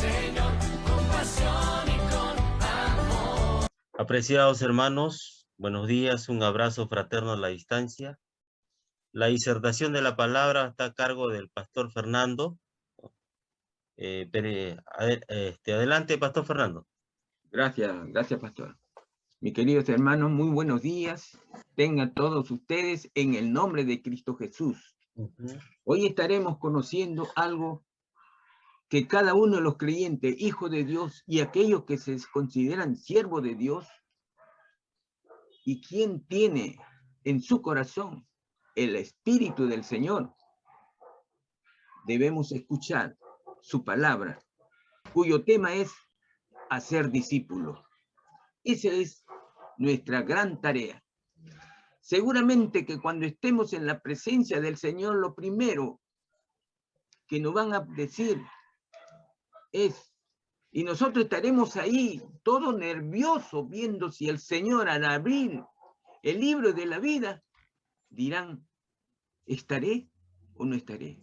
Señor, con pasión y con amor. Apreciados hermanos, buenos días, un abrazo fraterno a la distancia. La disertación de la palabra está a cargo del pastor Fernando. Adelante, pastor Fernando. Gracias, pastor. Mis queridos hermanos, muy buenos días. Tengan todos ustedes en el nombre de Cristo Jesús. Hoy estaremos conociendo algo que cada uno de los creyentes, hijos de Dios y aquellos que se consideran siervos de Dios, y quien tiene en su corazón el Espíritu del Señor, debemos escuchar su palabra, cuyo tema es hacer discípulos. Esa es nuestra gran tarea. Seguramente que cuando estemos en la presencia del Señor, lo primero que nos van a decir es, y nosotros estaremos ahí todos nerviosos viendo si el Señor al abrir el libro de la vida dirán, ¿estaré o no estaré?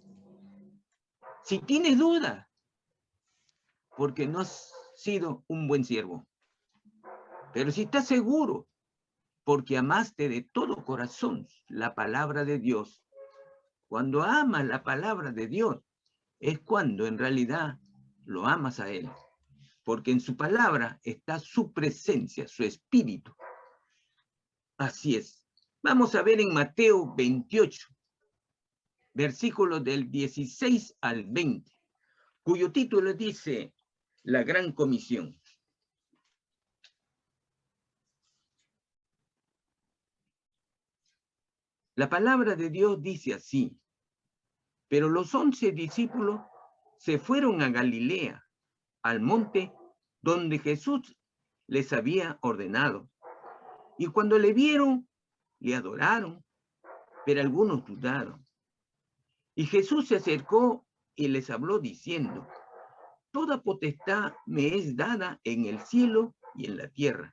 Si tienes duda, porque no has sido un buen siervo. Pero si estás seguro, porque amaste de todo corazón la palabra de Dios. Cuando amas la palabra de Dios, es cuando en realidad lo amas a Él. Porque en su palabra está su presencia, su espíritu. Así es. Vamos a ver en Mateo 28, versículos del 16 al 20, cuyo título dice, La Gran Comisión. La palabra de Dios dice así, pero los 11 discípulos se fueron a Galilea, al monte donde Jesús les había ordenado. Y cuando le vieron, le adoraron, pero algunos dudaron. Y Jesús se acercó y les habló diciendo, toda potestad me es dada en el cielo y en la tierra.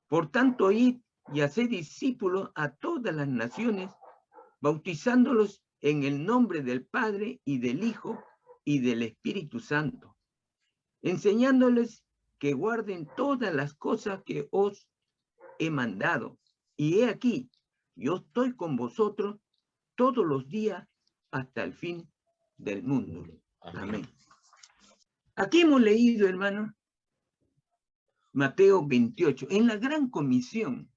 Por tanto, id y haced discípulos a todas las naciones, bautizándolos en el nombre del Padre y del Hijo y del Espíritu Santo, enseñándoles que guarden todas las cosas que os he mandado. Y he aquí, yo estoy con vosotros todos los días hasta el fin del mundo. Amén. Aquí hemos leído, hermano, Mateo 28, en la Gran Comisión.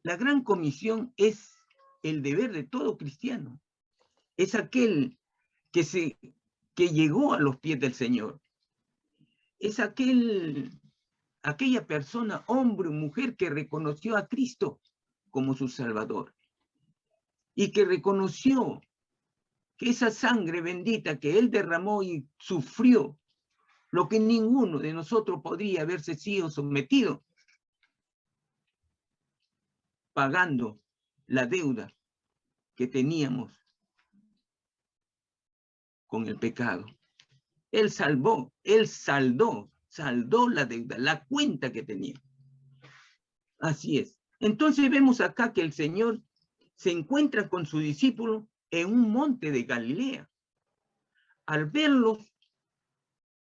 La Gran Comisión es el deber de todo cristiano. Es aquel que llegó a los pies del Señor. Es aquella persona, hombre o mujer, que reconoció a Cristo como su Salvador. Y que reconoció que esa sangre bendita que Él derramó y sufrió, lo que ninguno de nosotros podría haberse sido sometido, pagando la deuda que teníamos con el pecado. Él saldó la deuda, la cuenta que tenía. Así es. Entonces vemos acá que el Señor se encuentra con su discípulo en un monte de Galilea. Al verlos,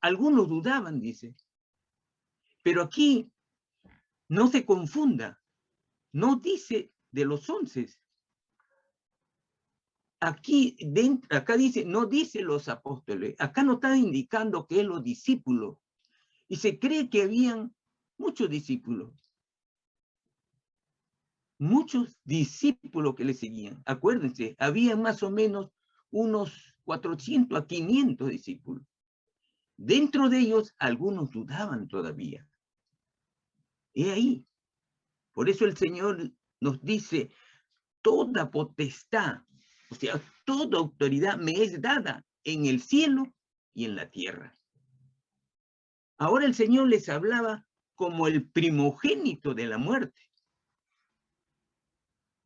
algunos dudaban, dice. Pero aquí no se confunda. No dice de los 11. Acá dice, no dice los apóstoles. Acá no está indicando que es los discípulos. Y se cree que habían muchos discípulos. Muchos discípulos que le seguían. Acuérdense, había más o menos unos 400 a 500 discípulos. Dentro de ellos, algunos dudaban todavía. He ahí. Por eso el Señor nos dice, toda potestad, o sea, toda autoridad me es dada en el cielo y en la tierra. Ahora el Señor les hablaba como el primogénito de la muerte.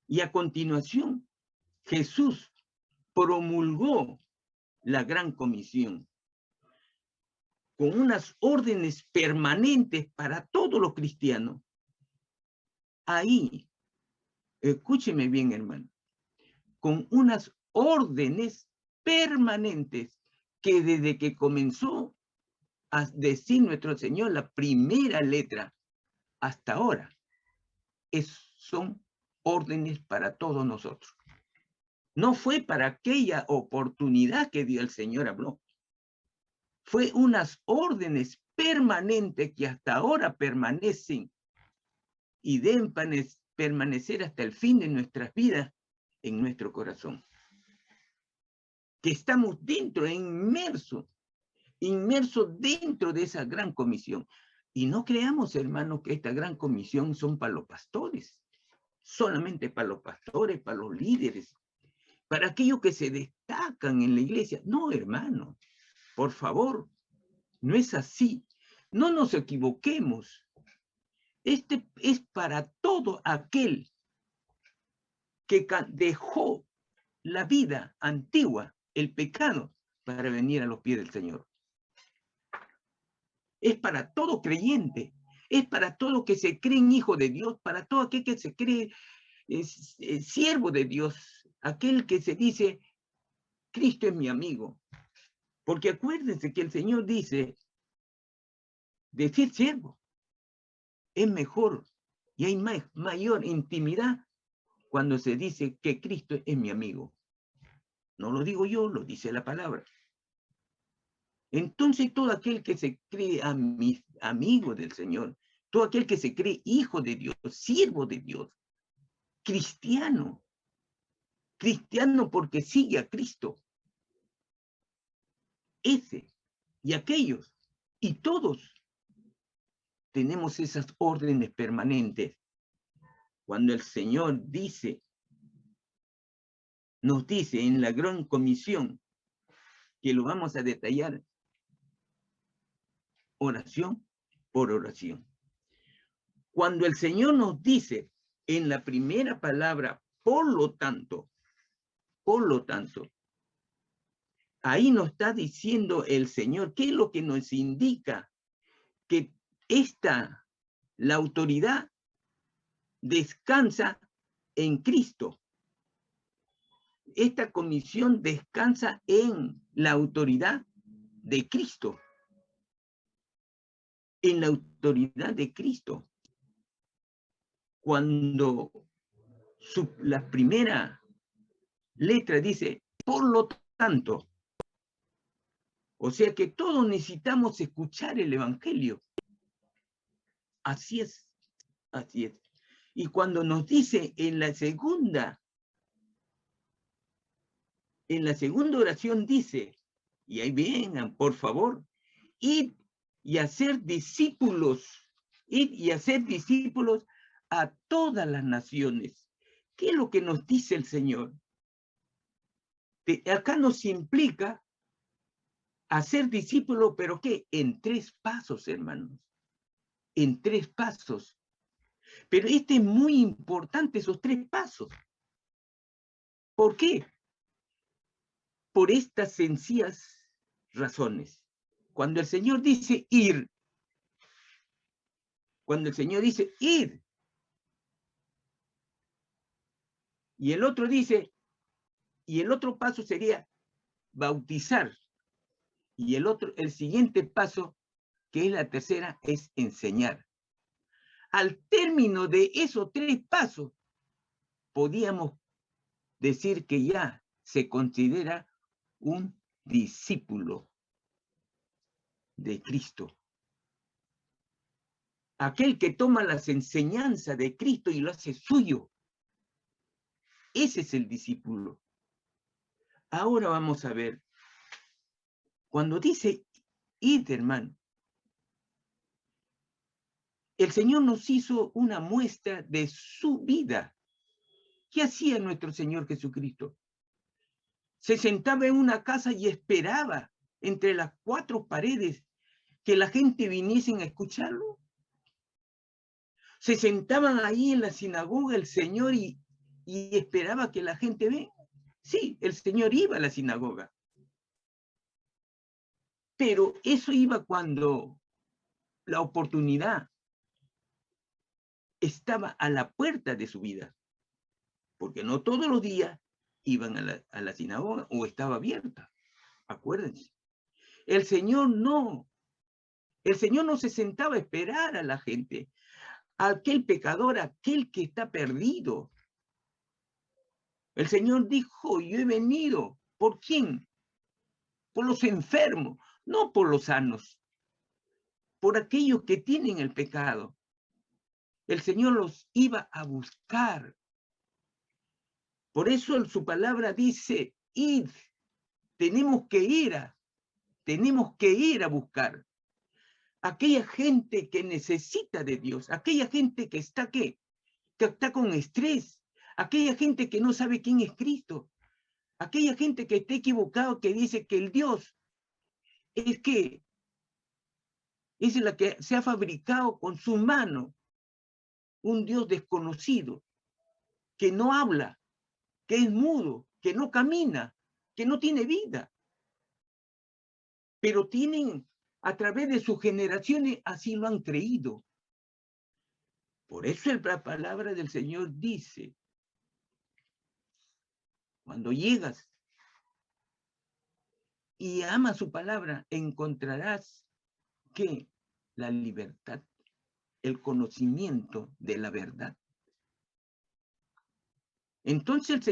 Y a continuación, Jesús promulgó la Gran Comisión con unas órdenes permanentes para todos los cristianos. Ahí, escúcheme bien, hermano, con unas órdenes permanentes que desde que comenzó a decir nuestro Señor la primera letra hasta ahora, son órdenes para todos nosotros. No fue para aquella oportunidad que dio el Señor habló. Fue unas órdenes permanentes que hasta ahora permanecen y deben permanecer hasta el fin de nuestras vidas en nuestro corazón. Que estamos dentro, inmersos dentro de esa gran comisión. Y no creamos, hermanos, que esta gran comisión son para los pastores, solamente para los pastores, para los líderes, para aquellos que se destacan en la iglesia. No, hermano, por favor, no es así. No nos equivoquemos. Este es para todo aquel que dejó la vida antigua, el pecado, para venir a los pies del Señor. Es para todo creyente, es para todo que se creen hijo de Dios, para todo aquel que se cree siervo de Dios, aquel que se dice, Cristo es mi amigo. Porque acuérdense que el Señor dice, decir siervo es mejor y hay mayor intimidad cuando se dice que Cristo es mi amigo. No lo digo yo, lo dice la palabra. Entonces todo aquel que se cree amigo del Señor, todo aquel que se cree hijo de Dios, siervo de Dios, cristiano porque sigue a Cristo, ese y aquellos y todos tenemos esas órdenes permanentes. Cuando el Señor nos dice en la gran comisión, que lo vamos a detallar, oración por oración. Cuando el Señor nos dice en la primera palabra, por lo tanto, ahí nos está diciendo el Señor, ¿qué es lo que nos indica? Que la autoridad descansa en Cristo. Esta comisión descansa en la autoridad de Cristo. En la autoridad de Cristo. Cuando la primera letra dice, por lo tanto, o sea que todos necesitamos escuchar el Evangelio. Así es, así es. Y cuando nos dice en la segunda oración dice, y ahí vengan, por favor, id y hacer discípulos, a todas las naciones. ¿Qué es lo que nos dice el Señor? Acá nos implica hacer discípulos, pero ¿qué? En 3 pasos, hermanos. En 3 pasos. Pero es muy importante esos 3 pasos. ¿Por qué? Por estas sencillas razones. Cuando el Señor dice ir, y el otro dice, y el otro paso sería bautizar, y el siguiente paso, que es la tercera, es enseñar. Al término de esos 3 pasos, podíamos decir que ya se considera un discípulo de Cristo. Aquel que toma las enseñanzas de Cristo y lo hace suyo. Ese es el discípulo. Ahora vamos a ver. Cuando dice id, hermano, el Señor nos hizo una muestra de su vida. ¿Qué hacía nuestro Señor Jesucristo? Se sentaba en una casa y esperaba entre las 4 paredes que la gente viniese a escucharlo. Se sentaban ahí en la sinagoga el Señor y esperaba que la gente venga. Sí, el Señor iba a la sinagoga. Pero eso iba cuando la oportunidad estaba a la puerta de su vida. Porque no todos los días iban a la sinagoga o estaba abierta. Acuérdense. El Señor no. El Señor no se sentaba a esperar a la gente, a aquel pecador, a aquel que está perdido. El Señor dijo, yo he venido. ¿Por quién? Por los enfermos, no por los sanos. Por aquellos que tienen el pecado. El Señor los iba a buscar. Por eso su palabra dice, id. Tenemos que ir a buscar. Aquella gente que necesita de Dios, aquella gente que está, ¿qué? Que está con estrés, aquella gente que no sabe quién es Cristo, aquella gente que está equivocado, que dice que el Dios es que es la que se ha fabricado con su mano, un Dios desconocido, que no habla, que es mudo, que no camina, que no tiene vida. Pero tienen, a través de sus generaciones, así lo han creído. Por eso la palabra del Señor dice, cuando llegas y amas su palabra, encontrarás que la libertad, el conocimiento de la verdad. Entonces el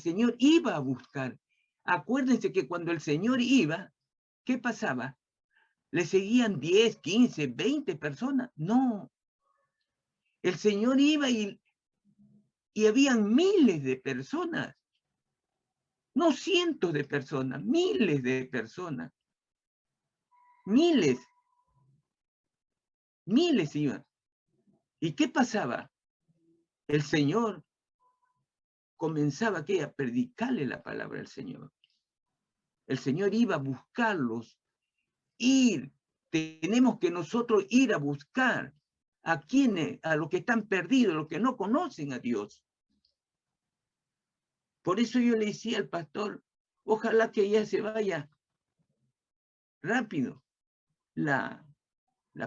Señor iba a buscar. Acuérdense que cuando el Señor iba, ¿qué pasaba? ¿Le seguían 10, 15, 20 personas? No. El Señor iba y habían miles de personas. No cientos de personas, miles de personas. Miles iban. ¿Y qué pasaba? El Señor comenzaba a predicarle la palabra del Señor. El Señor iba a buscarlos, tenemos que nosotros ir a buscar a quienes, a los que están perdidos, a los que no conocen a Dios. Por eso yo le decía al pastor, ojalá que ya se vaya rápido la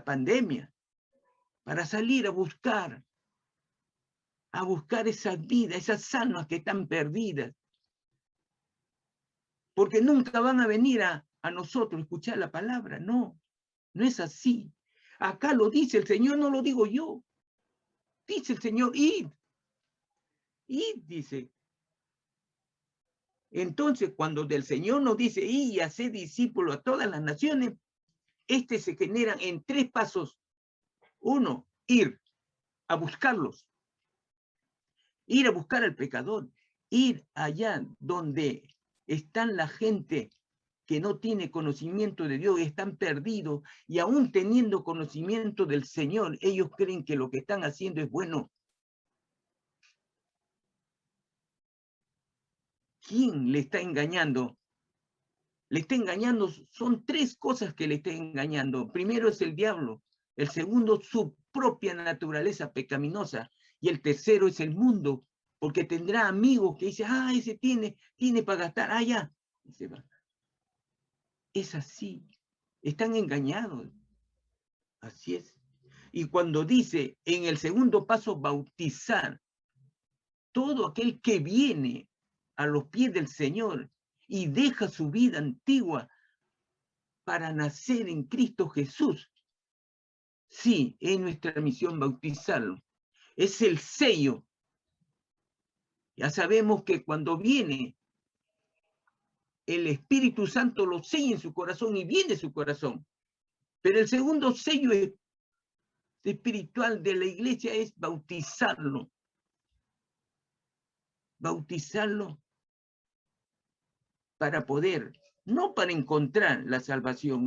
pandemia, para salir a buscar esas vidas, esas almas que están perdidas. Porque nunca van a venir a nosotros a escuchar la palabra, no es así. Acá lo dice el Señor, no lo digo yo. Dice el Señor, id, dice. Entonces, cuando del Señor nos dice, id y haced discípulos a todas las naciones, se generan en 3 pasos. 1, ir a buscarlos. Ir a buscar al pecador. Ir allá donde están la gente que no tiene conocimiento de Dios, están perdidos, y aún teniendo conocimiento del Señor, ellos creen que lo que están haciendo es bueno. ¿Quién le está engañando? Le está engañando, son 3 cosas que le está engañando. Primero es el diablo, el segundo su propia naturaleza pecaminosa, y el tercero es el mundo, porque tendrá amigos que dicen, ese tiene para gastar, ya, y se va. Es así, están engañados, así es. Y cuando dice en el segundo paso, bautizar, todo aquel que viene a los pies del Señor y deja su vida antigua para nacer en Cristo Jesús, sí, es nuestra misión bautizarlo. Es el sello. Ya sabemos que cuando viene el Espíritu Santo lo sella en su corazón y viene su corazón. Pero el segundo sello espiritual de la iglesia es bautizarlo. Bautizarlo para poder, no para encontrar la salvación.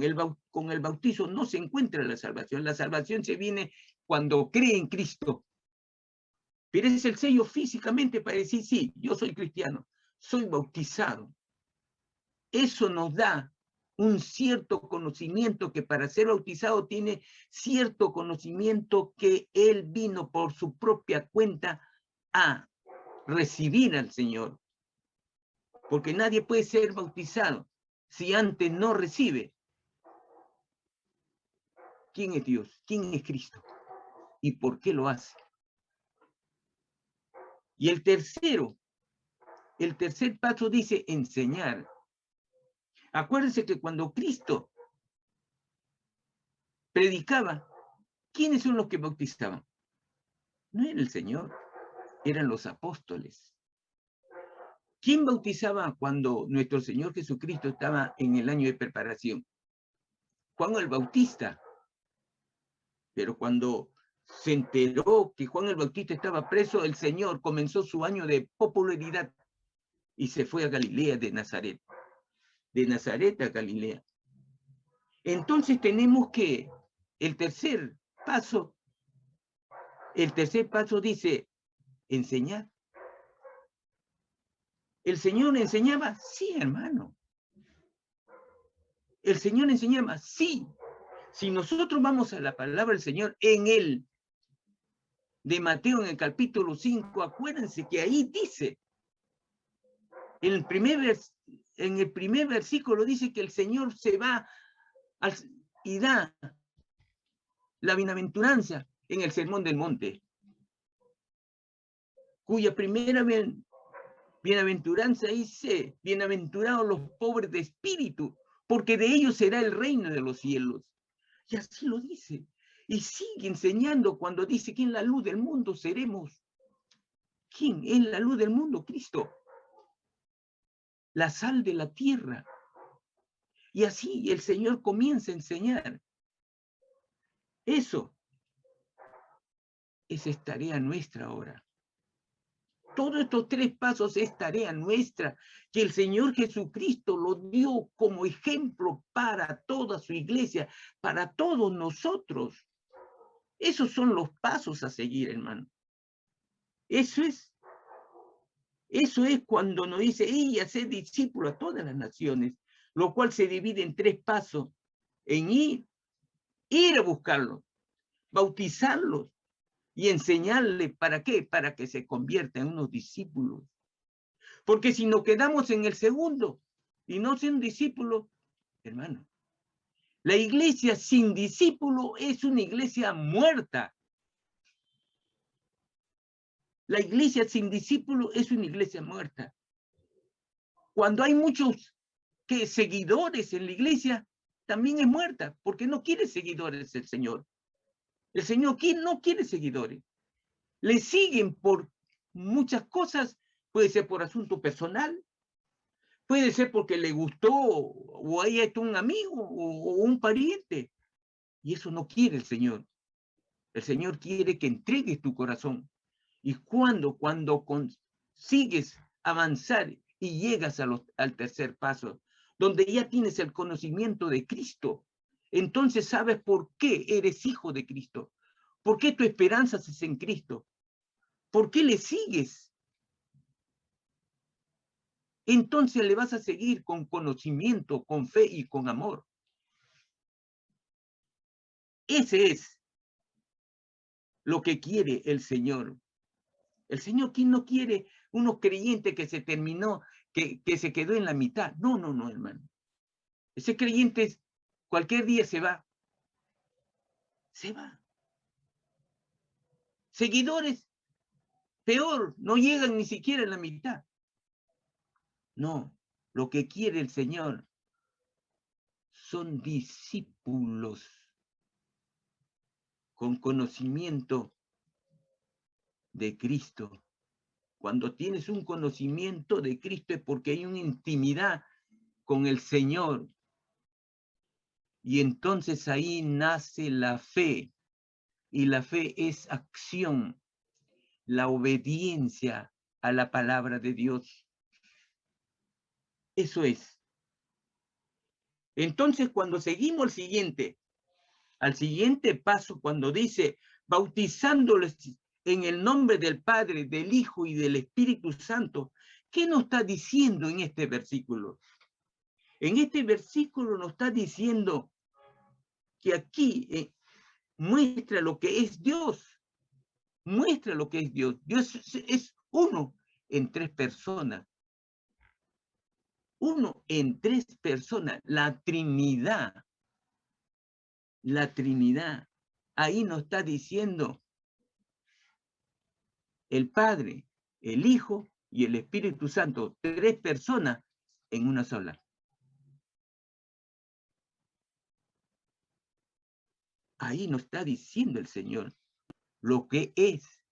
Con el bautizo no se encuentra la salvación. La salvación se viene cuando cree en Cristo. Pero es el sello físicamente para decir, sí, yo soy cristiano, soy bautizado. Eso nos da un cierto conocimiento, que para ser bautizado tiene cierto conocimiento que él vino por su propia cuenta a recibir al Señor. Porque nadie puede ser bautizado si antes no recibe. ¿Quién es Dios? ¿Quién es Cristo? ¿Y por qué lo hace? Y el tercer paso dice enseñar. Acuérdense que cuando Cristo predicaba, ¿quiénes son los que bautizaban? No era el Señor, eran los apóstoles. ¿Quién bautizaba cuando nuestro Señor Jesucristo estaba en el año de preparación? Juan el Bautista. Pero cuando se enteró que Juan el Bautista estaba preso, el Señor comenzó su año de popularidad y se fue a Galilea de Nazaret a Galilea. Entonces tenemos que el tercer paso dice enseñar. ¿El Señor enseñaba? Sí, hermano. ¿El Señor enseñaba? Sí. Si nosotros vamos a la palabra del Señor en él, de Mateo en el capítulo 5, acuérdense que ahí dice, en el primer versículo dice que el Señor se va y da la bienaventuranza en el Sermón del Monte, cuya primera bienaventuranza dice, bienaventurados los pobres de espíritu, porque de ellos será el reino de los cielos. Y así lo dice. Y sigue enseñando cuando dice que en la luz del mundo seremos. ¿Quién es la luz del mundo? Cristo. La sal de la tierra. Y así el Señor comienza a enseñar. Eso es tarea nuestra ahora. Todos estos tres pasos es tarea nuestra, que el Señor Jesucristo lo dio como ejemplo para toda su iglesia, para todos nosotros. Esos son los pasos a seguir, hermano. Eso es cuando nos dice, y hacer discípulos a todas las naciones, lo cual se divide en tres pasos, en ir a buscarlos, bautizarlos y enseñarle, ¿para qué? Para que se conviertan en unos discípulos. Porque si nos quedamos en el segundo y no sean discípulos, hermano, la iglesia sin discípulo es una iglesia muerta. La iglesia sin discípulo es una iglesia muerta. Cuando hay muchos seguidores en la iglesia, también es muerta, porque no quiere seguidores el Señor. El Señor no quiere seguidores. Le siguen por muchas cosas, puede ser por asunto personal, puede ser porque le gustó o haya hecho un amigo o un pariente. Y eso no quiere el Señor. El Señor quiere que entregues tu corazón. Y cuando consigues avanzar y llegas al tercer paso, donde ya tienes el conocimiento de Cristo, entonces sabes por qué eres hijo de Cristo. ¿Por qué tu esperanza es en Cristo? ¿Por qué le sigues? Entonces le vas a seguir con conocimiento, con fe y con amor. Ese es lo que quiere el Señor. El Señor, ¿quién no quiere unos creyentes que se terminó, que se quedó en la mitad? No, hermano. Ese creyente cualquier día se va. Se va. Seguidores, peor, no llegan ni siquiera a la mitad. No, lo que quiere el Señor son discípulos con conocimiento de Cristo. Cuando tienes un conocimiento de Cristo es porque hay una intimidad con el Señor. Y entonces ahí nace la fe. Y la fe es acción, la obediencia a la palabra de Dios. Eso es. Entonces, cuando seguimos al siguiente paso, cuando dice, bautizándoles en el nombre del Padre, del Hijo y del Espíritu Santo, ¿qué nos está diciendo en este versículo? En este versículo nos está diciendo que aquí muestra lo que es Dios. Muestra lo que es Dios. Dios es uno en tres personas. Uno en tres personas. La Trinidad. La Trinidad. Ahí nos está diciendo el Padre, el Hijo y el Espíritu Santo. Tres personas en una sola. Ahí nos está diciendo el Señor lo que es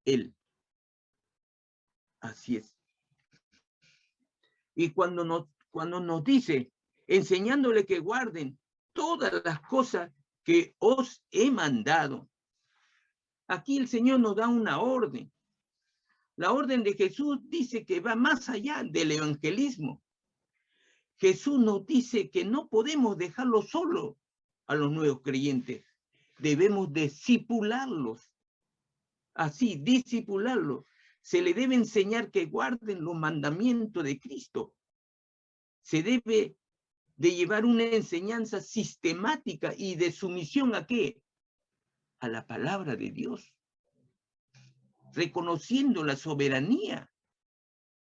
Él. Así es. Y cuando nos dice, enseñándole que guarden todas las cosas que os he mandado. Aquí el Señor nos da una orden. La orden de Jesús dice que va más allá del evangelismo. Jesús nos dice que no podemos dejarlo solo a los nuevos creyentes. Debemos discipularlos. Así, discipularlos. Se le debe enseñar que guarden los mandamientos de Cristo. Se debe de llevar una enseñanza sistemática y de sumisión ¿a qué? A la palabra de Dios. Reconociendo la soberanía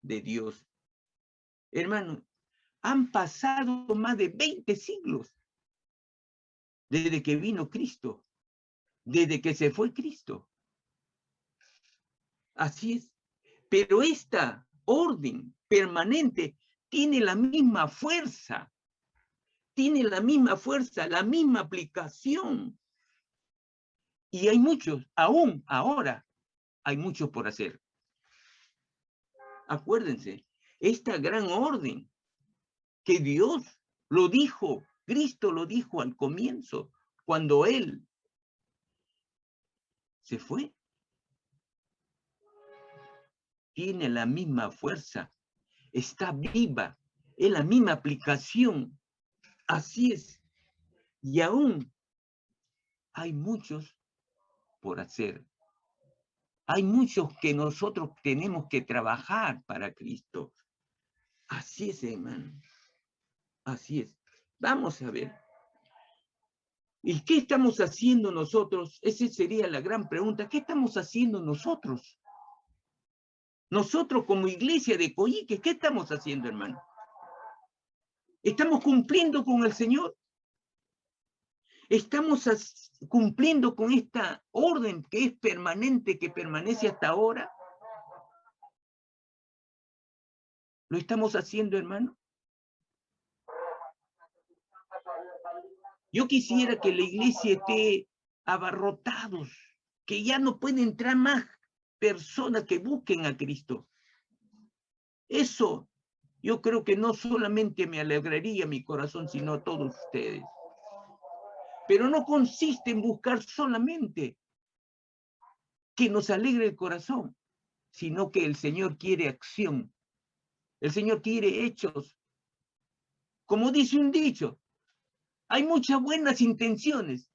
de Dios. Hermano, han pasado más de 20 siglos desde que vino Cristo, desde que se fue Cristo. Así es. Pero esta orden permanente tiene la misma fuerza, la misma aplicación. Y hay muchos, aún ahora, hay muchos por hacer. Acuérdense, esta gran orden que Dios lo dijo, Cristo lo dijo al comienzo, cuando Él se fue. Tiene la misma fuerza, está viva, es la misma aplicación. Así es. Y aún hay muchos por hacer. Hay muchos que nosotros tenemos que trabajar para Cristo. Así es, hermano. Así es. Vamos a ver. ¿Y qué estamos haciendo nosotros? Esa sería la gran pregunta. ¿Qué estamos haciendo nosotros? Nosotros como iglesia de Coyique, ¿qué estamos haciendo, hermano? ¿Estamos cumpliendo con el Señor? ¿Estamos cumpliendo con esta orden que es permanente, que permanece hasta ahora? ¿Lo estamos haciendo, hermano? Yo quisiera que la iglesia esté abarrotados, que ya no pueden entrar más personas que busquen a Cristo. Eso yo creo que no solamente me alegraría mi corazón, sino a todos ustedes. Pero no consiste en buscar solamente que nos alegre el corazón, sino que el Señor quiere acción. El Señor quiere hechos. Como dice un dicho, hay muchas buenas intenciones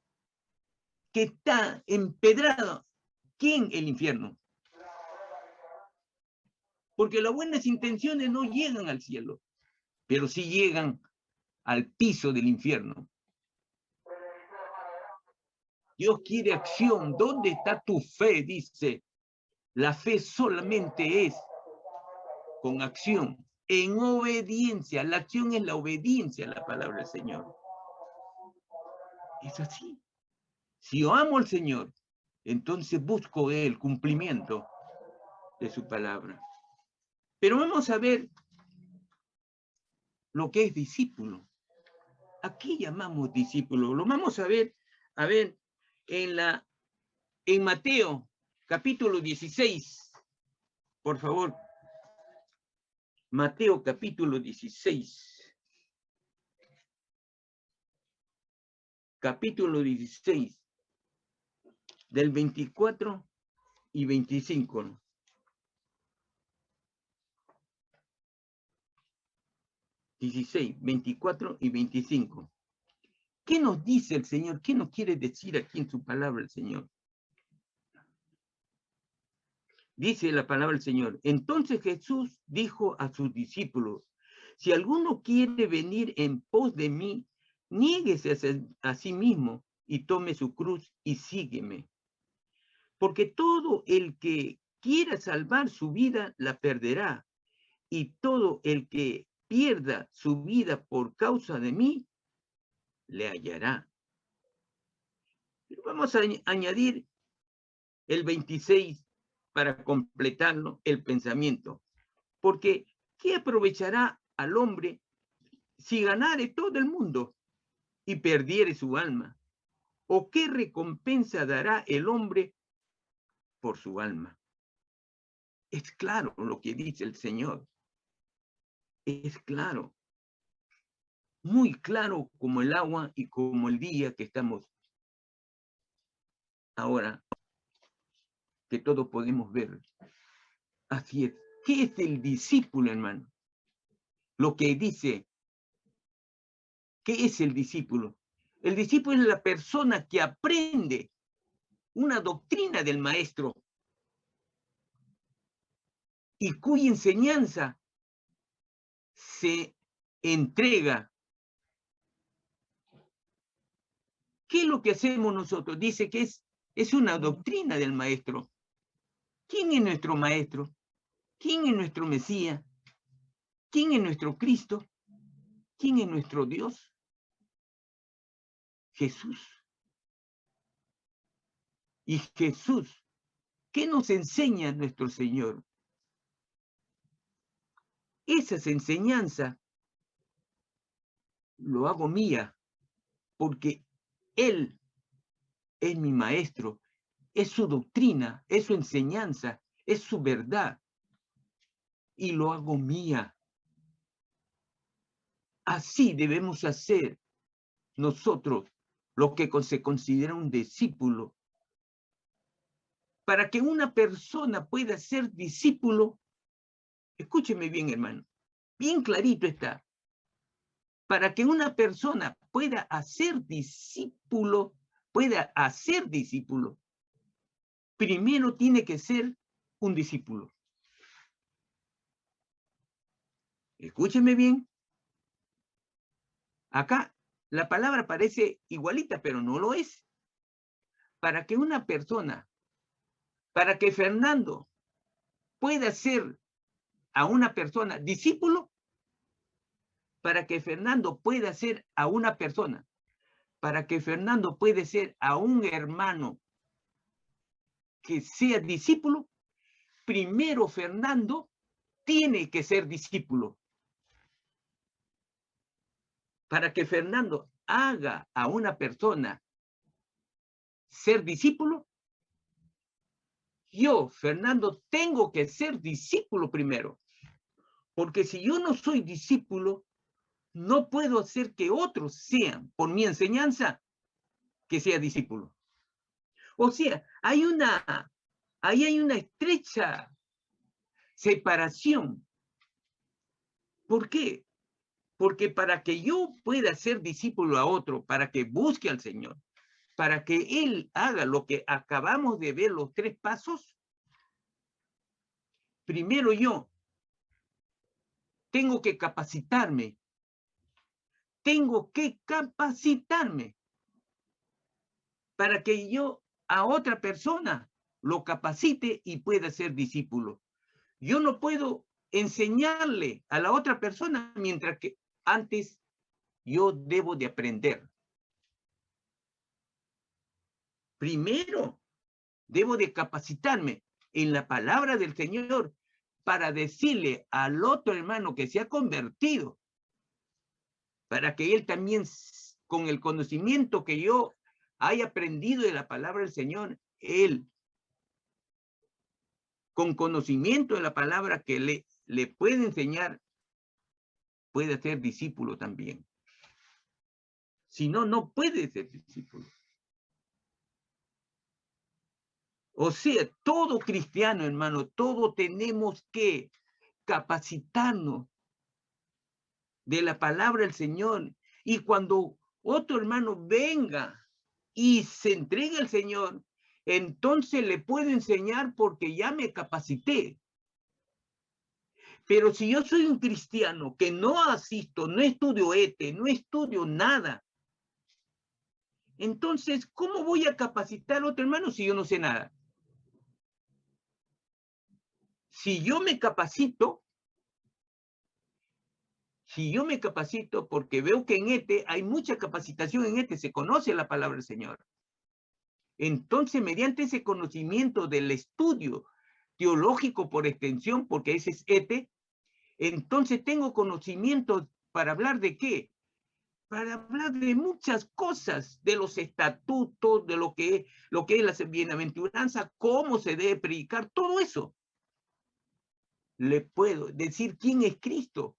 que está empedrado. ¿Quién? El infierno. Porque las buenas intenciones no llegan al cielo, pero sí llegan al piso del infierno. Dios quiere acción. ¿Dónde está tu fe? Dice. La fe solamente es con acción, en obediencia. La acción es la obediencia a la palabra del Señor. Es así. Si yo amo al Señor, entonces busco el cumplimiento de su palabra. Pero vamos a ver lo que es discípulo. ¿A qué llamamos discípulo? Lo vamos a ver en Mateo, capítulo 16. Por favor. Mateo, capítulo 16. Capítulo 16. Del 24 y 25. 16, 24 y 25. ¿Qué nos dice el Señor? ¿Qué nos quiere decir aquí en su palabra el Señor? Dice la palabra del Señor. Entonces Jesús dijo a sus discípulos, si alguno quiere venir en pos de mí, niéguese a sí mismo y tome su cruz y sígueme. Porque todo el que quiera salvar su vida la perderá, y todo el que pierda su vida por causa de mí, le hallará. Vamos a añadir el 26 para completarlo el pensamiento. Porque, ¿qué aprovechará al hombre si ganare todo el mundo y perdiere su alma? ¿O qué recompensa dará el hombre por su alma? Es claro lo que dice el Señor. Es claro. Muy claro como el agua y como el día que estamos ahora, que todos podemos ver. Así es. ¿Qué es el discípulo, hermano? Lo que dice, ¿qué es el discípulo? El discípulo es la persona que aprende una doctrina del maestro y cuya enseñanza se entrega. ¿Qué es lo que hacemos nosotros? Dice que es una doctrina del maestro. ¿Quién es nuestro maestro? ¿Quién es nuestro Mesías? ¿Quién es nuestro Cristo? ¿Quién es nuestro Dios? Jesús. Y Jesús, ¿qué nos enseña nuestro Señor? Esas enseñanzas lo hago mía, porque Él es mi maestro, es su doctrina, es su enseñanza, es su verdad, y lo hago mía. Así debemos hacer nosotros lo que se considera un discípulo. Para que una persona pueda ser discípulo, escúcheme bien, hermano, bien clarito está. Para que una persona pueda hacer discípulo, primero tiene que ser un discípulo. Escúcheme bien. Acá la palabra parece igualita, pero no lo es. Para que una persona, para que Fernando pueda ser a una persona discípulo, para que Fernando pueda ser a una persona, para que Fernando pueda ser a un hermano que sea discípulo, primero Fernando tiene que ser discípulo. Para que Fernando haga a una persona ser discípulo, yo, Fernando, tengo que ser discípulo primero. Porque si yo no soy discípulo, no puedo hacer que otros sean, por mi enseñanza, que sea discípulo. O sea, ahí hay una estrecha separación. ¿Por qué? Porque para que yo pueda ser discípulo a otro, para que busque al Señor, para que Él haga lo que acabamos de ver, los 3 pasos, primero yo tengo que capacitarme. Tengo que capacitarme para que yo a otra persona lo capacite y pueda ser discípulo. Yo no puedo enseñarle a la otra persona mientras que antes yo debo de aprender. Primero, debo de capacitarme en la palabra del Señor para decirle al otro hermano que se ha convertido, para que él también, con el conocimiento que yo haya aprendido de la palabra del Señor, él, con conocimiento de la palabra que le puede enseñar, puede ser discípulo también. Si no, no puede ser discípulo. O sea, todo cristiano, hermano, todo tenemos que capacitarnos de la palabra del Señor. Y cuando otro hermano venga y se entregue al Señor, entonces le puedo enseñar porque ya me capacité. Pero si yo soy un cristiano que no asisto, no estudio ETE, no estudio nada, entonces, ¿cómo voy a capacitar a otro hermano si yo no sé nada? Si yo me capacito porque veo que en ETE hay mucha capacitación en ETE, se conoce la palabra del Señor. Entonces, mediante ese conocimiento del estudio teológico por extensión, porque ese es ETE, entonces tengo conocimiento para hablar de qué? para hablar de muchas cosas, de los estatutos, de lo que es la bienaventuranza, cómo se debe predicar, todo eso. Le puedo decir quién es Cristo,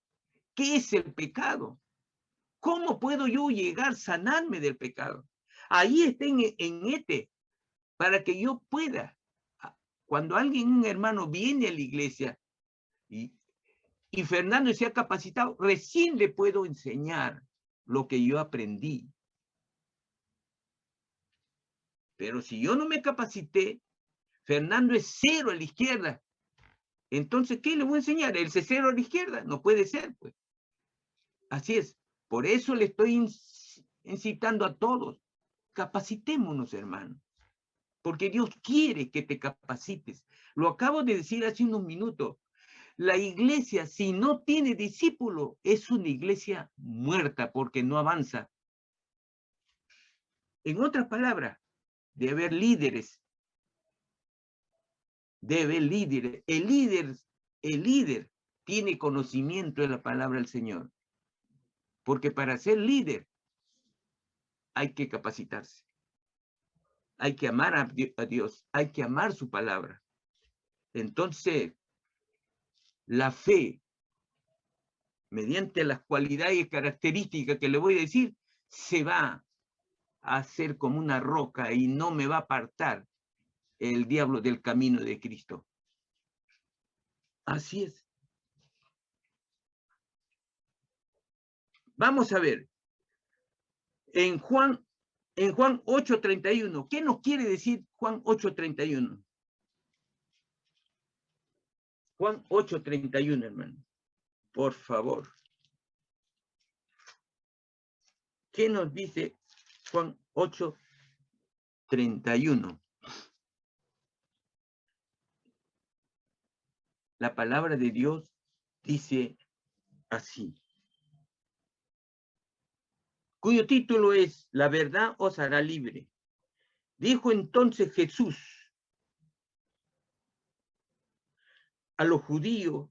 qué es el pecado, cómo puedo yo llegar a sanarme del pecado. Ahí está en este, para que yo pueda, cuando un hermano viene a la iglesia y Fernando se ha capacitado, recién le puedo enseñar lo que yo aprendí. Pero si yo no me capacité, Fernando es cero a la izquierda. Entonces, ¿qué le voy a enseñar? ¿El cero a la izquierda? No puede ser, pues. Así es. Por eso le estoy incitando a todos. Capacitémonos, hermano. Porque Dios quiere que te capacites. Lo acabo de decir hace unos minutos. La iglesia, si no tiene discípulo, es una iglesia muerta porque no avanza. En otras palabras, debe haber líderes. Debe haber líderes. El líder tiene conocimiento de la palabra del Señor. Porque para ser líder hay que capacitarse. Hay que amar a Dios. Hay que amar su palabra. Entonces, la fe, mediante las cualidades y características que le voy a decir, se va a hacer como una roca y no me va a apartar el diablo del camino de Cristo. Así es. Vamos a ver. En Juan 8:31, ¿qué nos quiere decir Juan 8:31? Juan 8:31, hermano. Por favor. ¿Qué nos dice Juan 8:31? La palabra de Dios dice así, cuyo título es La verdad os hará libre. Dijo entonces Jesús a los judíos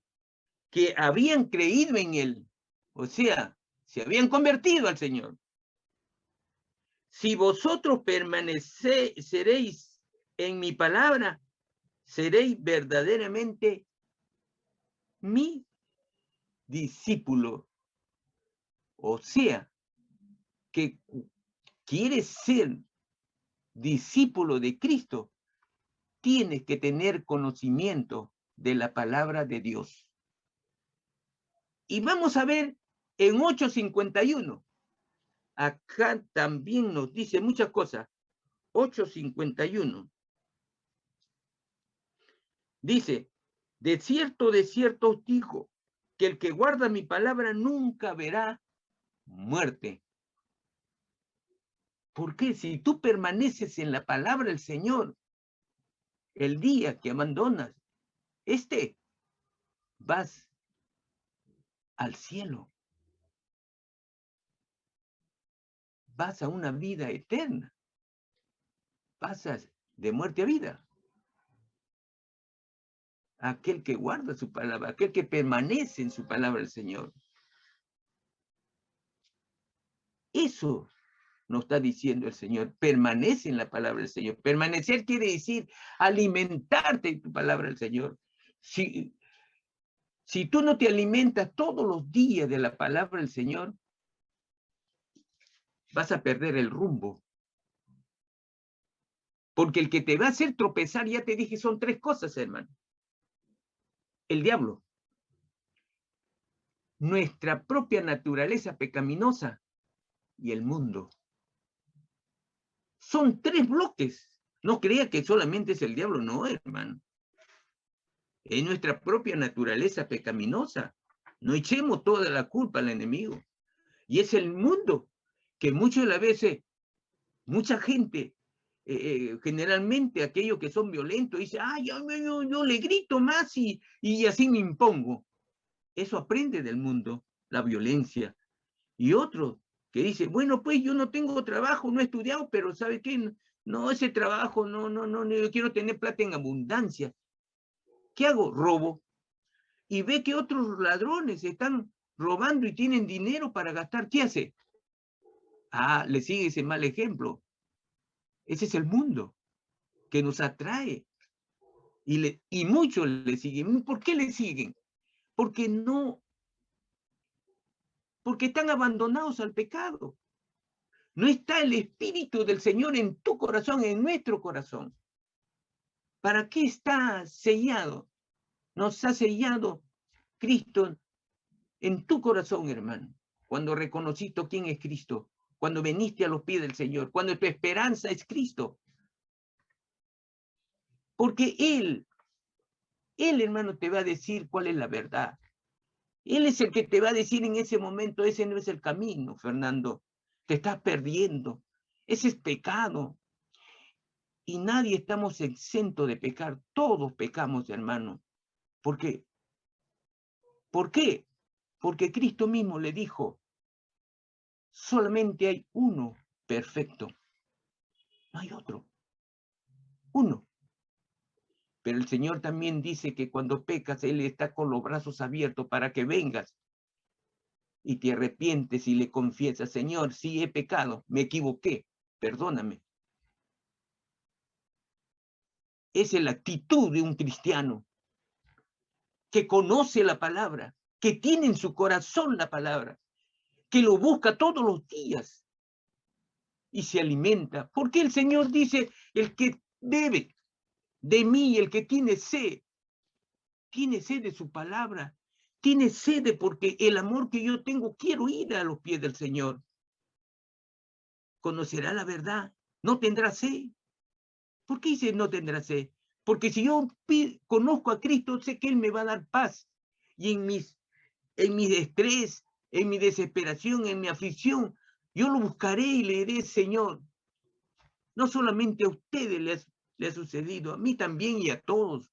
que habían creído en él, o sea, se habían convertido al Señor. Si vosotros permaneceréis en mi palabra, seréis verdaderamente mi discípulo. O sea, que quieres ser discípulo de Cristo, tienes que tener conocimiento de la palabra de Dios. Y vamos a ver en 8:51. Acá también nos dice muchas cosas. 8:51. Dice, de cierto os digo, que el que guarda mi palabra nunca verá muerte. Porque si tú permaneces en la palabra del Señor, el día que abandonas, vas al cielo. Vas a una vida eterna. Pasas de muerte a vida. Aquel que guarda su palabra, aquel que permanece en su palabra del Señor. Eso nos está diciendo el Señor, permanece en la palabra del Señor. Permanecer quiere decir alimentarte de tu palabra del Señor. Si tú no te alimentas todos los días de la palabra del Señor, vas a perder el rumbo. Porque el que te va a hacer tropezar, ya te dije, son tres cosas, hermano. El diablo, nuestra propia naturaleza pecaminosa y el mundo. Son tres bloques. No crea que solamente es el diablo, no, hermano. Es nuestra propia naturaleza pecaminosa. No echemos toda la culpa al enemigo. Y es el mundo que muchas de las veces, mucha gente, generalmente aquellos que son violentos, dice, yo le grito más y así me impongo. Eso aprende del mundo, la violencia. Y otro que dice, bueno, pues yo no tengo trabajo, no he estudiado, pero ¿sabe qué? No, ese trabajo, no, yo quiero tener plata en abundancia. ¿Qué hago? Robo. Y ve que otros ladrones están robando y tienen dinero para gastar. ¿Qué hace? Le sigue ese mal ejemplo. Ese es el mundo que nos atrae. Y muchos le siguen. ¿Por qué le siguen? Porque están abandonados al pecado. No está el Espíritu del Señor en tu corazón, en nuestro corazón. ¿Para qué está sellado? Nos ha sellado Cristo en tu corazón, hermano. Cuando reconociste quién es Cristo, cuando viniste a los pies del Señor, cuando tu esperanza es Cristo. Porque Él, hermano, te va a decir cuál es la verdad. Él es el que te va a decir en ese momento, ese no es el camino, Fernando. Te estás perdiendo. Ese es pecado. Y nadie estamos exentos de pecar. Todos pecamos, hermano. ¿Por qué? ¿Por qué? Porque Cristo mismo le dijo, solamente hay uno perfecto. No hay otro. Uno. Pero el Señor también dice que cuando pecas, Él está con los brazos abiertos para que vengas y te arrepientes y le confiesas, Señor, sí he pecado, me equivoqué, perdóname. Esa es la actitud de un cristiano que conoce la palabra, que tiene en su corazón la palabra, que lo busca todos los días y se alimenta. Porque el Señor dice, el que bebe de mí, el que tiene sed de su palabra, tiene sed porque el amor que yo tengo, quiero ir a los pies del Señor. Conocerá la verdad, no tendrá sed. ¿Por qué dice no tendrá sed? Porque si yo conozco a Cristo, sé que Él me va a dar paz. Y en mi estrés, en mi desesperación, en mi aflicción, yo lo buscaré y le diré, Señor, no solamente a ustedes le ha sucedido, a mí también y a todos.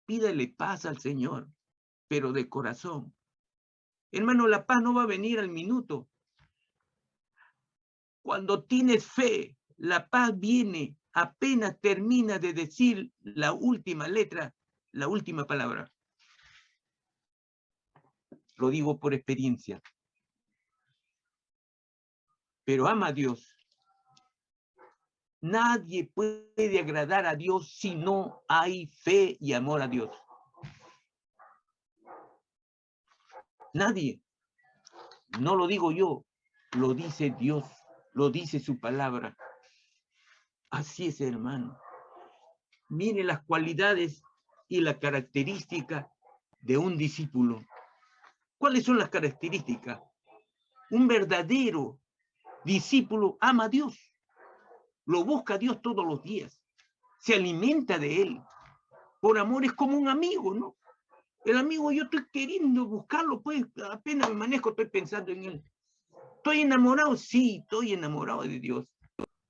Pídale paz al Señor, pero de corazón. Hermano, la paz no va a venir al minuto. Cuando tienes fe, la paz viene apenas termina de decir la última letra, la última palabra. Lo digo por experiencia. Pero ama a Dios. Nadie puede agradar a Dios si no hay fe y amor a Dios. Nadie. No lo digo yo, lo dice Dios, lo dice su palabra. Así es, hermano. Mire las cualidades y la característica de un discípulo. ¿Cuáles son las características? Un verdadero discípulo ama a Dios. Lo busca a Dios todos los días. Se alimenta de Él. Por amor es como un amigo, ¿no? El amigo, yo estoy queriendo buscarlo, pues apenas me manejo, estoy pensando en Él. ¿Estoy enamorado? Sí, estoy enamorado de Dios.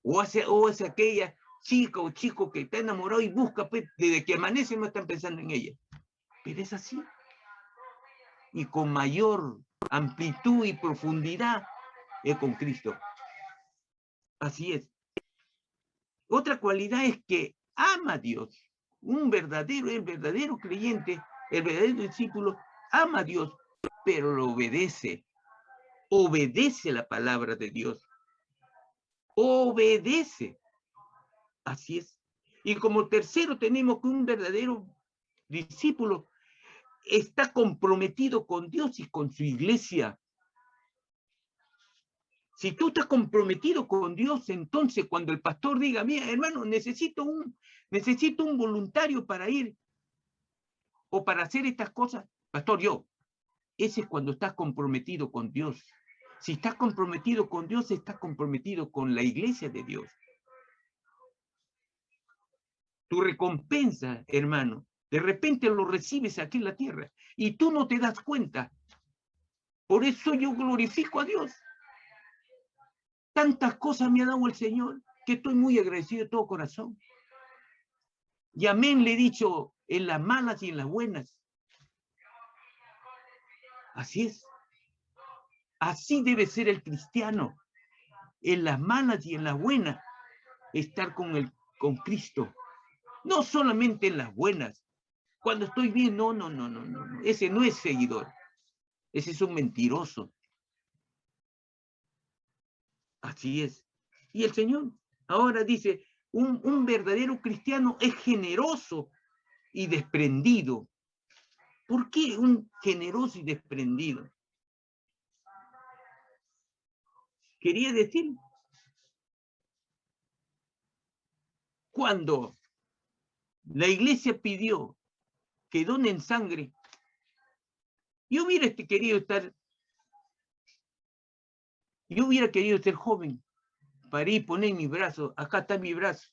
O es aquella chica o chico que está enamorado y busca, pues, desde que amanece no están pensando en ella. Pero es así. Y con mayor amplitud y profundidad es con Cristo. Así es. Otra cualidad es que ama a Dios. El verdadero creyente, el verdadero discípulo, ama a Dios, pero lo obedece. Obedece la palabra de Dios. Obedece. Así es. Y como tercero tenemos que un verdadero discípulo está comprometido con Dios y con su iglesia. Si tú estás comprometido con Dios, entonces cuando el pastor diga, mira, hermano, necesito un voluntario para ir o para hacer estas cosas, pastor, yo. Ese es cuando estás comprometido con Dios. Si estás comprometido con Dios, estás comprometido con la iglesia de Dios. Tu recompensa, hermano, de repente lo recibes aquí en la tierra y tú no te das cuenta. Por eso yo glorifico a Dios. Tantas cosas me ha dado el Señor que estoy muy agradecido de todo corazón. Y amén le he dicho en las malas y en las buenas. Así es. Así debe ser el cristiano. En las malas y en las buenas. Estar con Cristo. No solamente en las buenas. Cuando estoy bien, no. Ese no es seguidor. Ese es un mentiroso. Así es. Y el Señor ahora dice, un verdadero cristiano es generoso y desprendido. ¿Por qué un generoso y desprendido? Quería decir, cuando la iglesia pidió que donen sangre, yo hubiera querido ser joven para ir poner mi brazo. Acá está mi brazo.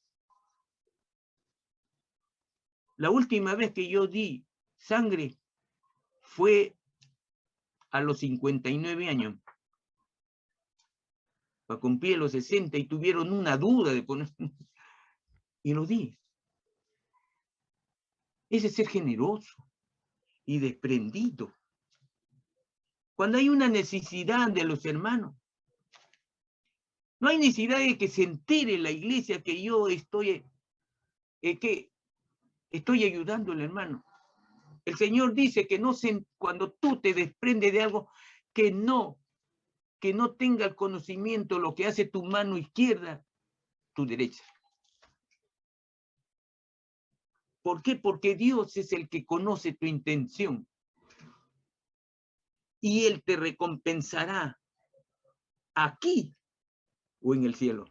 La última vez que yo di sangre fue a los 59 años. Para cumplir los 60 y tuvieron una duda de poner. Y lo di. Ese es ser generoso y desprendido. Cuando hay una necesidad de los hermanos, no hay necesidad de que se entere la iglesia que yo estoy ayudando al hermano. El Señor dice que cuando tú te desprendes de algo, que no tenga el conocimiento lo que hace tu mano izquierda, tu derecha. ¿Por qué? Porque Dios es el que conoce tu intención. Y Él te recompensará aquí o en el cielo.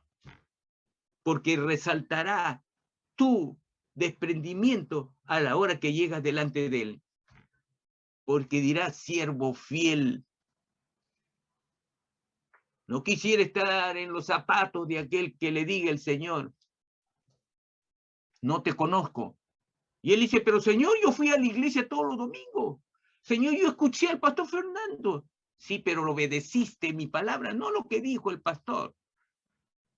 Porque resaltará tu desprendimiento a la hora que llegas delante de Él. Porque dirá, siervo fiel. No quisiera estar en los zapatos de aquel que le diga el Señor, no te conozco. Y él dice, pero Señor, yo fui a la iglesia todos los domingos. Señor, yo escuché al pastor Fernando. Sí, pero lo obedeciste mi palabra, no lo que dijo el pastor.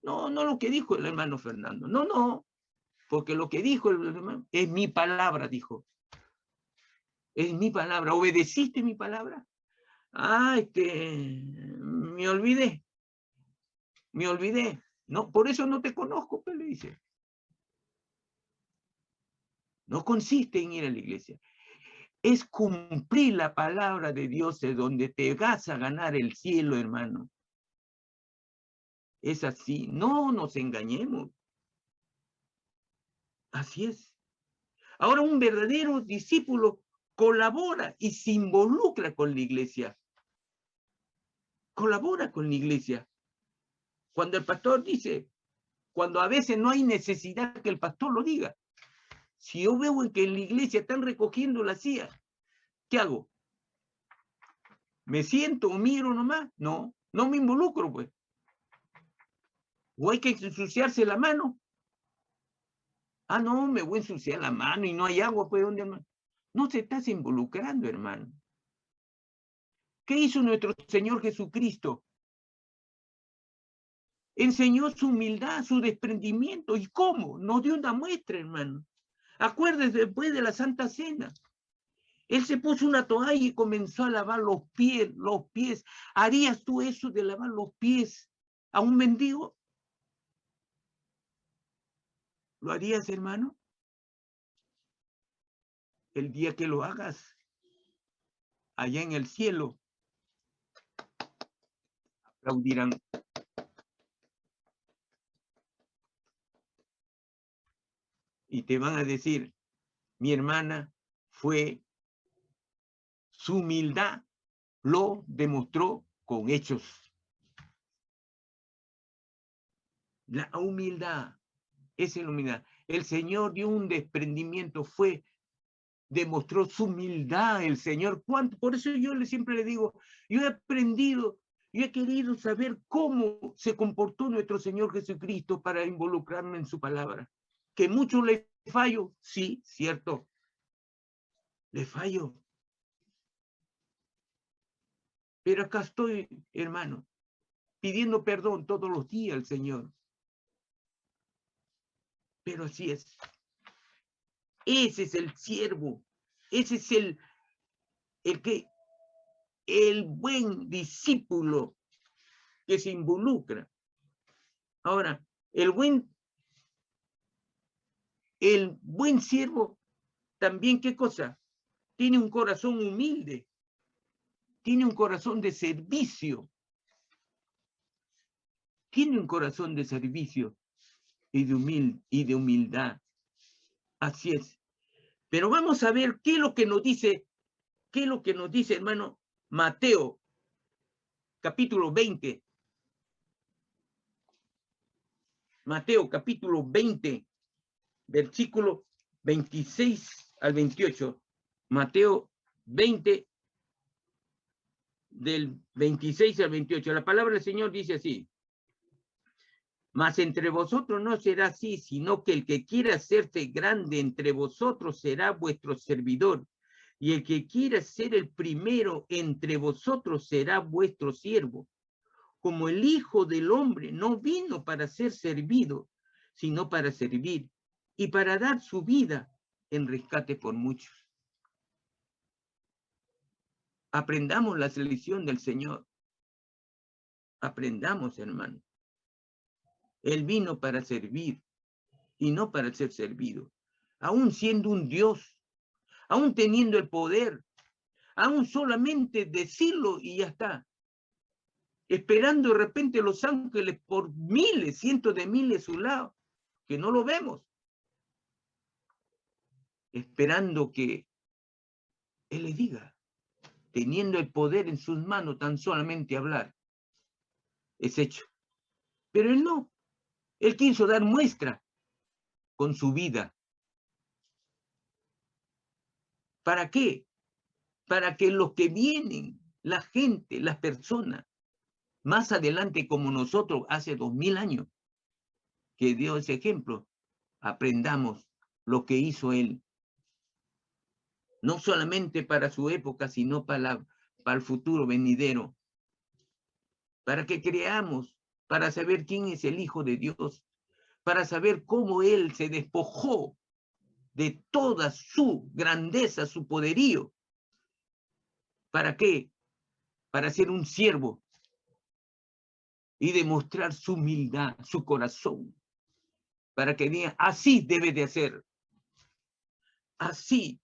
No lo que dijo el hermano Fernando. No, porque lo que dijo el hermano es mi palabra, dijo. Es mi palabra. ¿Obedeciste mi palabra? Me olvidé. No, por eso no te conozco, pero le dice. No consiste en ir a la iglesia. Es cumplir la palabra de Dios de donde te vas a ganar el cielo, hermano. Es así. No nos engañemos. Así es. Ahora un verdadero discípulo colabora y se involucra con la iglesia. Colabora con la iglesia. Cuando el pastor dice, cuando a veces no hay necesidad que el pastor lo diga. Si yo veo que en la iglesia están recogiendo la silla, ¿qué hago? ¿Me siento o miro nomás? No me involucro, pues. ¿O hay que ensuciarse la mano? No, me voy a ensuciar la mano y no hay agua, pues, ¿dónde, hermano? No se estás involucrando, hermano. ¿Qué hizo nuestro Señor Jesucristo? Enseñó su humildad, su desprendimiento. ¿Y cómo? Nos dio una muestra, hermano. Acuérdese, después de la Santa Cena. Él se puso una toalla y comenzó a lavar los pies. ¿Harías tú eso de lavar los pies a un mendigo? ¿Lo harías, hermano? El día que lo hagas, allá en el cielo, aplaudirán. Y te van a decir, mi hermana su humildad lo demostró con hechos. La humildad, esa es la humildad. El Señor dio un desprendimiento, demostró su humildad el Señor. ¿Cuánto? Por eso yo siempre le digo, yo he aprendido, yo he querido saber cómo se comportó nuestro Señor Jesucristo para involucrarme en su palabra. Que mucho le fallo, sí, cierto, le fallo. Pero acá estoy, hermano, pidiendo perdón todos los días al Señor. Pero así es. Ese es el siervo. Ese es el buen discípulo que se involucra. Ahora, el buen siervo también, ¿qué cosa? Tiene un corazón humilde. Tiene un corazón de servicio. tiene un corazón de servicio y de humildad. Así es. Pero vamos a ver qué es lo que nos dice, hermano, Mateo, capítulo 20. Mateo, capítulo 20, versículo 26 al 28. Mateo 20, del 26 al 28. La palabra del Señor dice así: mas entre vosotros no será así, sino que el que quiera hacerse grande entre vosotros será vuestro servidor, y el que quiera ser el primero entre vosotros será vuestro siervo. Como el Hijo del Hombre no vino para ser servido, sino para servir, y para dar su vida en rescate por muchos. Aprendamos la lección del Señor. Aprendamos, hermano. Él vino para servir y no para ser servido. Aún siendo un Dios, aún teniendo el poder, aún solamente decirlo y ya está. Esperando de repente los ángeles por miles, cientos de miles a su lado, que no lo vemos. Esperando que Él le diga, teniendo el poder en sus manos, tan solamente hablar. Es hecho. Pero Él no. Él quiso dar muestra con su vida. ¿Para qué? Para que los que vienen, la gente, las personas, más adelante como nosotros hace 2000 años, que dio ese ejemplo, aprendamos lo que hizo Él. No solamente para su época, sino para el futuro venidero. Para que creamos, para saber quién es el Hijo de Dios, para saber cómo Él se despojó de toda su grandeza, su poderío. ¿Para qué? Para ser un siervo y demostrar su humildad, su corazón, para que digan, así debe de hacer. Así.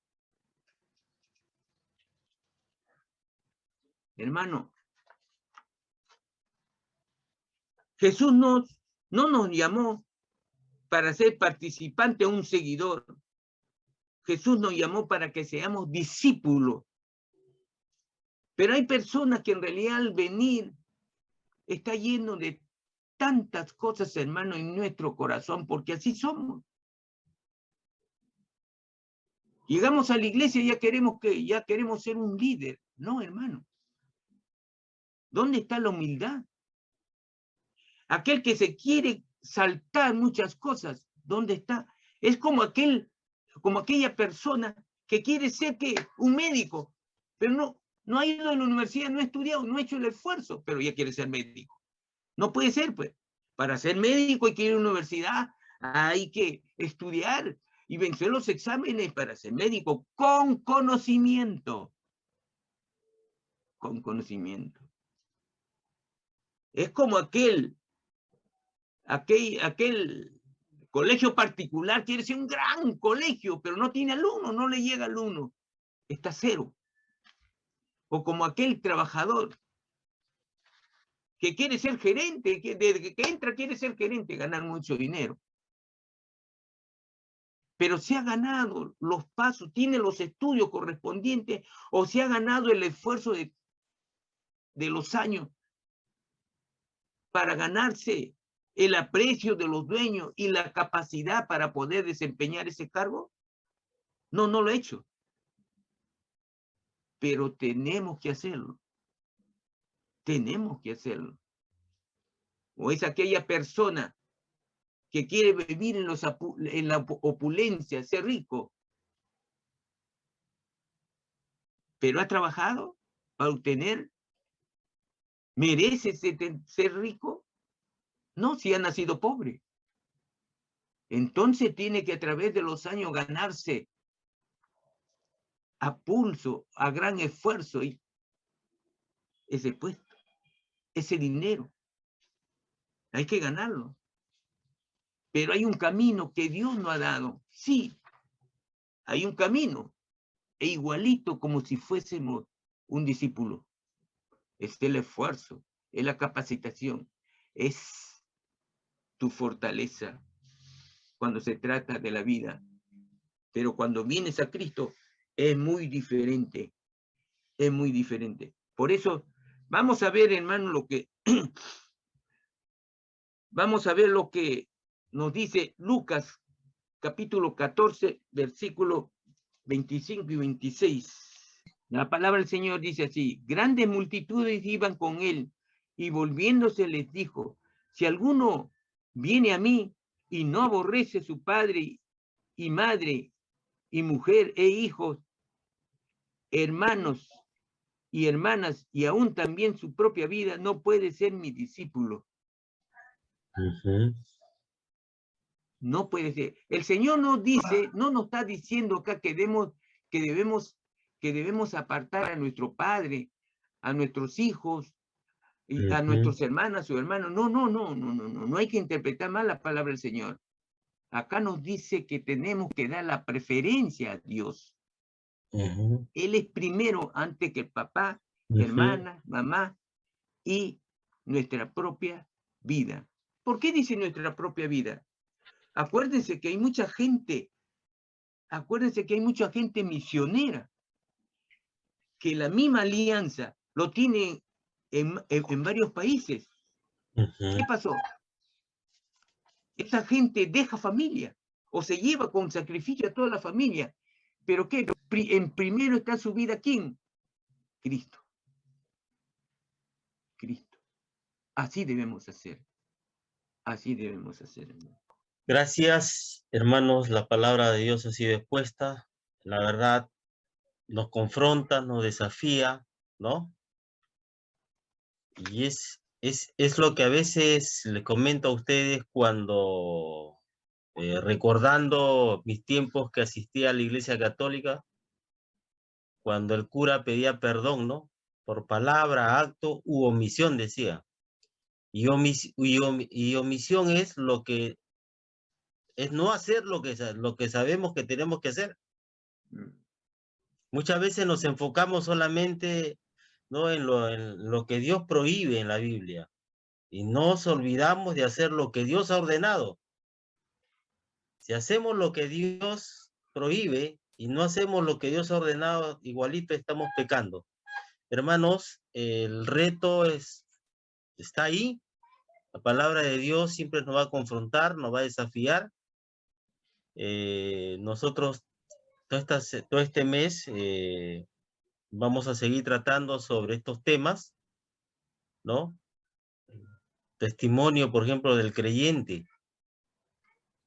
Hermano, Jesús no nos llamó para ser participante o un seguidor. Jesús nos llamó para que seamos discípulos. Pero hay personas que en realidad al venir está lleno de tantas cosas, hermano, en nuestro corazón, porque así somos. Llegamos a la iglesia y ya queremos ser un líder. No, hermano. ¿Dónde está la humildad? Aquel que se quiere saltar muchas cosas, ¿dónde está? Es como aquella persona que quiere ser un médico, pero no ha ido a la universidad, no ha estudiado, no ha hecho el esfuerzo, pero ya quiere ser médico. No puede ser, pues. Para ser médico hay que ir a la universidad, hay que estudiar y vencer los exámenes para ser médico con conocimiento. Con conocimiento. Es como aquel colegio particular, quiere ser un gran colegio, pero no tiene alumnos, no le llega alumno, está cero. O como aquel trabajador que quiere ser gerente, que desde que entra quiere ser gerente, ganar mucho dinero. Pero se ha ganado los pasos, tiene los estudios correspondientes, o se ha ganado el esfuerzo de los años para ganarse el aprecio de los dueños y la capacidad para poder desempeñar ese cargo. No lo he hecho. Pero tenemos que hacerlo. Tenemos que hacerlo. O es aquella persona que quiere vivir en la opulencia, ser rico, pero ha trabajado para obtener. ¿Merece ser rico? No, si ha nacido pobre. Entonces tiene que a través de los años ganarse a pulso, a gran esfuerzo, ese puesto, ese dinero. Hay que ganarlo. Pero hay un camino que Dios nos ha dado. Sí, hay un camino. E igualito como si fuésemos un discípulo. Es el esfuerzo, es la capacitación, es tu fortaleza cuando se trata de la vida. Pero cuando vienes a Cristo es muy diferente. Es muy diferente. Por eso vamos a ver, hermano, vamos a ver lo que nos dice Lucas, capítulo 14, versículo 25 y 26. La palabra del Señor dice así: grandes multitudes iban con él, y volviéndose les dijo: si alguno viene a mí y no aborrece su padre y madre y mujer e hijos, hermanos y hermanas, y aún también su propia vida, no puede ser mi discípulo. No puede ser. El Señor nos dice, no nos está diciendo acá que debemos apartar a nuestro padre, a nuestros hijos, y a nuestros hermanas o hermanos. No hay que interpretar mal la palabra del Señor. Acá nos dice que tenemos que dar la preferencia a Dios. Él es primero antes que el papá, hermana, mamá y nuestra propia vida. ¿Por qué dice nuestra propia vida? Acuérdense que hay mucha gente misionera, que la misma alianza lo tiene en varios países. ¿Qué pasó? Esa gente deja familia o se lleva con sacrificio a toda la familia. ¿Pero qué? En primero está su vida, ¿quién? Cristo. Cristo. Así debemos hacer. Así debemos hacer. Gracias, hermanos. La palabra de Dios ha sido expuesta. La verdad nos confronta, nos desafía, ¿no? Y es lo que a veces les comento a ustedes cuando, recordando mis tiempos que asistía a la Iglesia Católica, cuando el cura pedía perdón, ¿no? Por palabra, acto u omisión, decía. Y omisión es lo que es no hacer lo que sabemos que tenemos que hacer. Muchas veces nos enfocamos solamente, ¿no?, en lo que Dios prohíbe en la Biblia y nos olvidamos de hacer lo que Dios ha ordenado. Si hacemos lo que Dios prohíbe y no hacemos lo que Dios ha ordenado, igualito estamos pecando. Hermanos, el reto está ahí. La palabra de Dios siempre nos va a confrontar, nos va a desafiar. Nosotros todo este mes vamos a seguir tratando sobre estos temas, ¿no? Testimonio, por ejemplo, del creyente.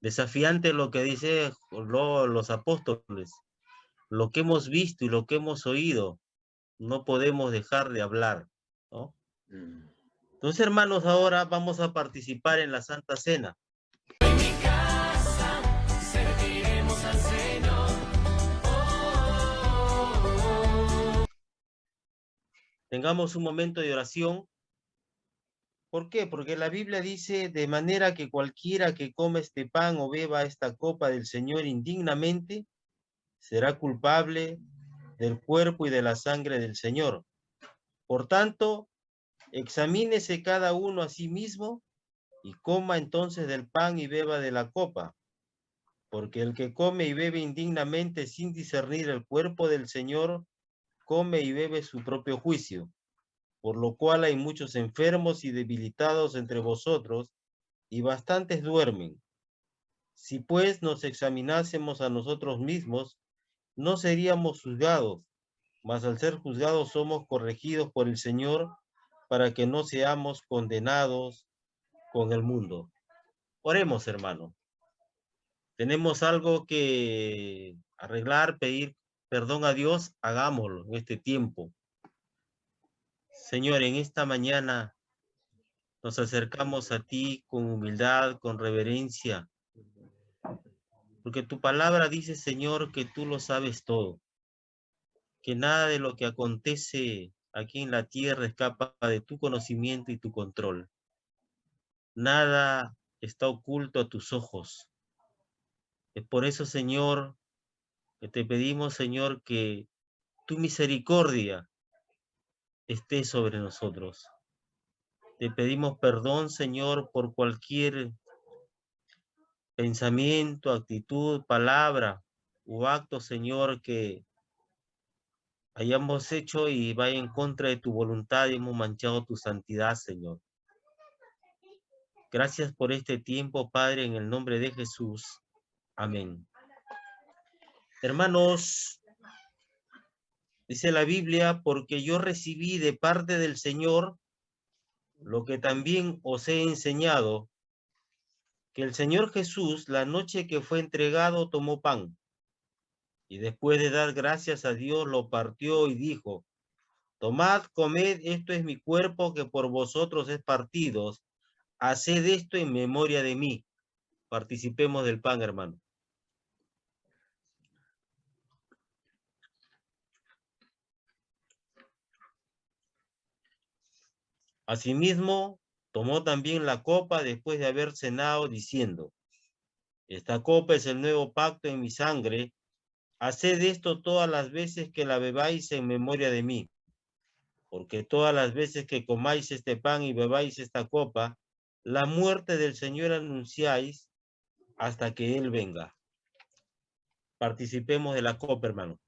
Desafiante lo que dice los apóstoles. Lo que hemos visto y lo que hemos oído, no podemos dejar de hablar, ¿no? Entonces, hermanos, ahora vamos a participar en la Santa Cena. En mi casa serviremos al Señor. Tengamos un momento de oración. ¿Por qué? Porque la Biblia dice: de manera que cualquiera que come este pan o beba esta copa del Señor indignamente, será culpable del cuerpo y de la sangre del Señor. Por tanto, examínese cada uno a sí mismo y coma entonces del pan y beba de la copa. Porque el que come y bebe indignamente sin discernir el cuerpo del Señor, come y bebe su propio juicio. Por lo cual hay muchos enfermos y debilitados entre vosotros, y bastantes duermen. Si pues nos examinásemos a nosotros mismos, no seríamos juzgados, mas al ser juzgados somos corregidos por el Señor, para que no seamos condenados con el mundo. Oremos, hermano. Tenemos algo que arreglar, pedir perdón a Dios, hagámoslo en este tiempo. Señor, en esta mañana nos acercamos a ti con humildad, con reverencia, porque tu palabra dice, Señor, que tú lo sabes todo, que nada de lo que acontece aquí en la tierra escapa de tu conocimiento y tu control. Nada está oculto a tus ojos. Es por eso, Señor, que te pedimos, Señor, que tu misericordia esté sobre nosotros. Te pedimos perdón, Señor, por cualquier pensamiento, actitud, palabra o acto, Señor, que hayamos hecho y vaya en contra de tu voluntad y hemos manchado tu santidad, Señor. Gracias por este tiempo, Padre, en el nombre de Jesús. Amén. Hermanos, dice la Biblia, porque yo recibí de parte del Señor lo que también os he enseñado, que el Señor Jesús, la noche que fue entregado, tomó pan, y después de dar gracias a Dios, lo partió y dijo: tomad, comed, esto es mi cuerpo que por vosotros es partido. Haced esto en memoria de mí. Participemos del pan, hermano. Asimismo, tomó también la copa después de haber cenado, diciendo: esta copa es el nuevo pacto en mi sangre. Haced esto todas las veces que la bebáis en memoria de mí. Porque todas las veces que comáis este pan y bebáis esta copa, la muerte del Señor anunciáis hasta que Él venga. Participemos de la copa, hermano.